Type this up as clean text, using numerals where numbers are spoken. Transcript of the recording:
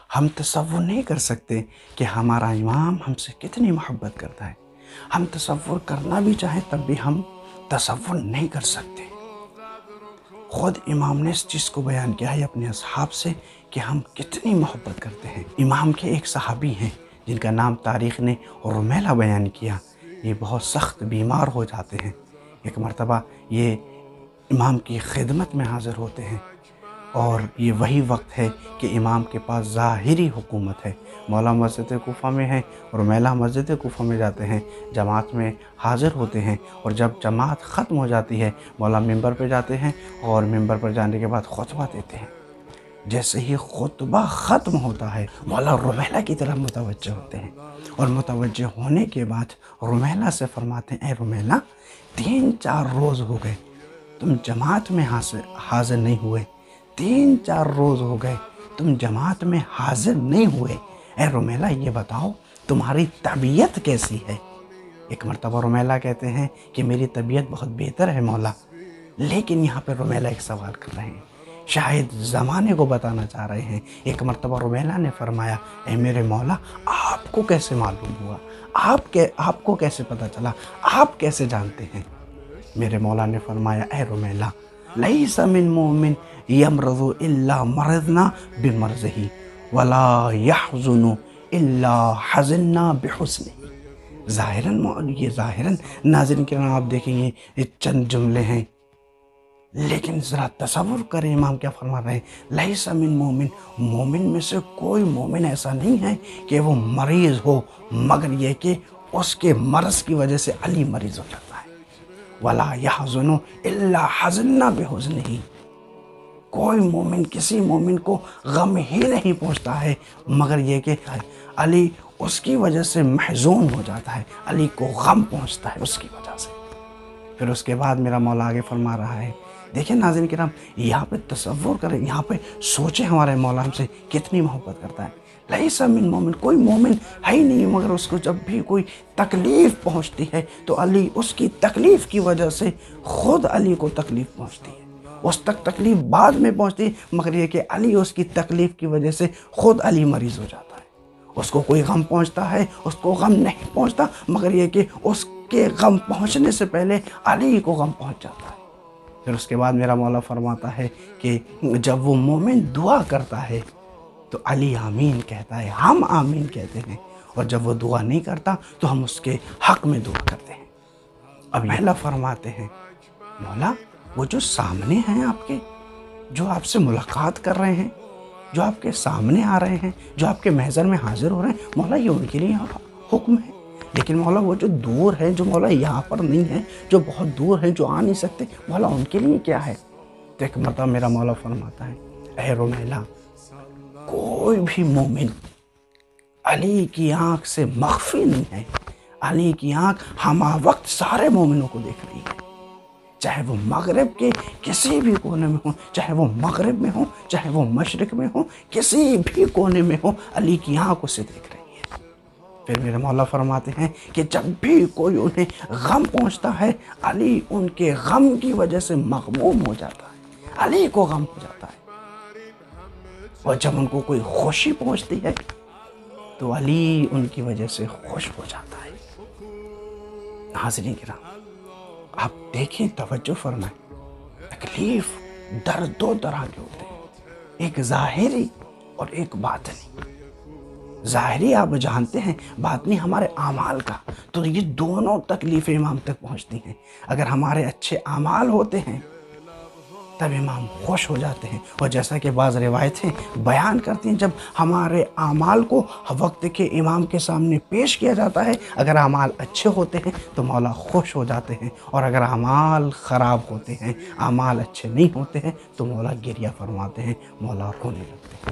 ہم تصور نہیں کر سکتے کہ ہمارا امام ہم سے کتنی محبت کرتا ہے. ہم تصور کرنا بھی چاہیں تب بھی ہم تصور نہیں کر سکتے. خود امام نے اس چیز کو بیان کیا ہے اپنے اصحاب سے کہ ہم کتنی محبت کرتے ہیں. امام کے ایک صحابی ہیں جن کا نام تاریخ نے رمیلہ بیان کیا. یہ بہت سخت بیمار ہو جاتے ہیں. ایک مرتبہ یہ امام کی خدمت میں حاضر ہوتے ہیں اور یہ وہی وقت ہے کہ امام کے پاس ظاہری حکومت ہے. مولا مسجد کوفہ میں ہے، رمیلہ مسجد کوفہ میں جاتے ہیں، جماعت میں حاضر ہوتے ہیں، اور جب جماعت ختم ہو جاتی ہے مولا ممبر پہ جاتے ہیں اور ممبر پر جانے کے بعد خطبہ دیتے ہیں. جیسے ہی خطبہ ختم ہوتا ہے مولا رمیلہ کی طرف متوجہ ہوتے ہیں، اور متوجہ ہونے کے بعد رمیلہ سے فرماتے ہیں، اے رمیلہ 3-4 روز ہو گئے تم جماعت میں حاضر نہیں ہوئے. 3-4 روز ہو گئے تم جماعت میں حاضر نہیں ہوئے. اے رمیلہ یہ بتاؤ تمہاری طبیعت کیسی ہے؟ ایک مرتبہ رمیلہ کہتے ہیں کہ میری طبیعت بہت بہتر ہے مولا. لیکن یہاں پہ رمیلہ ایک سوال کر رہے ہیں، شاید زمانے کو بتانا چاہ رہے ہیں. ایک مرتبہ رمیلہ نے فرمایا، اے میرے مولا آپ کو کیسے معلوم ہوا؟ آپ کو کیسے پتہ چلا؟ آپ کیسے جانتے ہیں؟ میرے مولا نے فرمایا، اے رمیلہ لیس من مومن یمرض الا مرضنا بمرضہ ولا یحزن الا حزننا بحزنہ. ظاہراً ناظرین کرام آپ دیکھیں گے یہ چند جملے ہیں، لیکن ذرا تصور کریں امام کیا فرما رہے ہیں. لیس من مومن، مومن میں سے کوئی مومن ایسا نہیں ہے کہ وہ مریض ہو مگر یہ کہ اس کے مرض کی وجہ سے علی مریض ہو جاتا ہے. ولا یحزن الا حزننا بحزنہ، کوئی مومن کسی مومن کو غم ہی نہیں پہنچتا ہے مگر یہ کہ علی اس کی وجہ سے محزون ہو جاتا ہے، علی کو غم پہنچتا ہے اس کی وجہ سے. پھر اس کے بعد میرا مولا آگے فرما رہا ہے، دیکھیں ناظرین کرام یہاں پہ تصور کریں، یہاں پہ سوچیں ہمارے مولا ہم سے کتنی محبت کرتا ہے. لیس من مومن، کوئی مومن ہے ہی نہیں مگر اس کو جب بھی کوئی تکلیف پہنچتی ہے تو علی اس کی تکلیف کی وجہ سے خود علی کو تکلیف پہنچتی ہے. اس تک تکلیف بعد میں پہنچتی ہے مگر یہ کہ علی اس کی تکلیف کی وجہ سے خود علی مریض ہو جاتا ہے. اس کو کوئی غم پہنچتا ہے اس کو غم نہیں پہنچتا مگر یہ کہ اس کے غم پہنچنے سے پہلے علی کو غم پہنچ جاتا ہے. پھر اس کے بعد میرا مولا فرماتا ہے کہ جب وہ مومن دعا کرتا ہے تو علی آمین کہتا ہے، ہم آمین کہتے ہیں، اور جب وہ دعا نہیں کرتا تو ہم اس کے حق میں دعا کرتے ہیں. اب مولا فرماتے ہیں، مولا وہ جو سامنے ہیں آپ کے، جو آپ سے ملاقات کر رہے ہیں، جو آپ کے سامنے آ رہے ہیں، جو آپ کے محضر میں حاضر ہو رہے ہیں، مولا یہ ان کے لیے حکم ہے. لیکن مولا وہ جو دور ہیں، جو مولا یہاں پر نہیں ہیں، جو بہت دور ہیں، جو آ نہیں سکتے، مولا ان کے لیے کیا ہے؟ تو ایک مرتبہ میرا مولا فرماتا ہے، اے رمیلہ کوئی بھی مومن علی کی آنکھ سے مخفی نہیں ہے. علی کی آنکھ ہمہ وقت سارے مومنوں کو دیکھ رہی ہے، چاہے وہ مغرب کے کسی بھی کونے میں ہوں، چاہے وہ مغرب میں ہوں، چاہے وہ مشرق میں ہوں، کسی بھی کونے میں ہوں، علی کی آنکھ اسے دیکھ رہی ہے. پھر میرے مولا فرماتے ہیں کہ جب بھی کوئی انہیں غم پہنچتا ہے علی ان کے غم کی وجہ سے مغموم ہو جاتا ہے، علی کو غم ہو جاتا ہے. اور جب ان کو کوئی خوشی پہنچتی ہے تو علی ان کی وجہ سے خوش ہو جاتا ہے. ناظرین کرام آپ دیکھیں، توجہ فرمائیں، تکلیف درد دو طرح کے ہوتے ہیں، ایک ظاہری اور ایک باطنی. ظاہری آپ جانتے ہیں، باطنی ہمارے اعمال کا. تو یہ دونوں تکلیفیں امام تک پہنچتی ہیں. اگر ہمارے اچھے اعمال ہوتے ہیں تب امام خوش ہو جاتے ہیں، اور جیسا کہ بعض روایتیں بیان کرتی ہیں جب ہمارے اعمال کو وقت کے امام کے سامنے پیش کیا جاتا ہے، اگر اعمال اچھے ہوتے ہیں تو مولا خوش ہو جاتے ہیں، اور اگر اعمال خراب ہوتے ہیں، اعمال اچھے نہیں ہوتے ہیں تو مولا گریہ فرماتے ہیں، مولا رونے لگتے ہیں.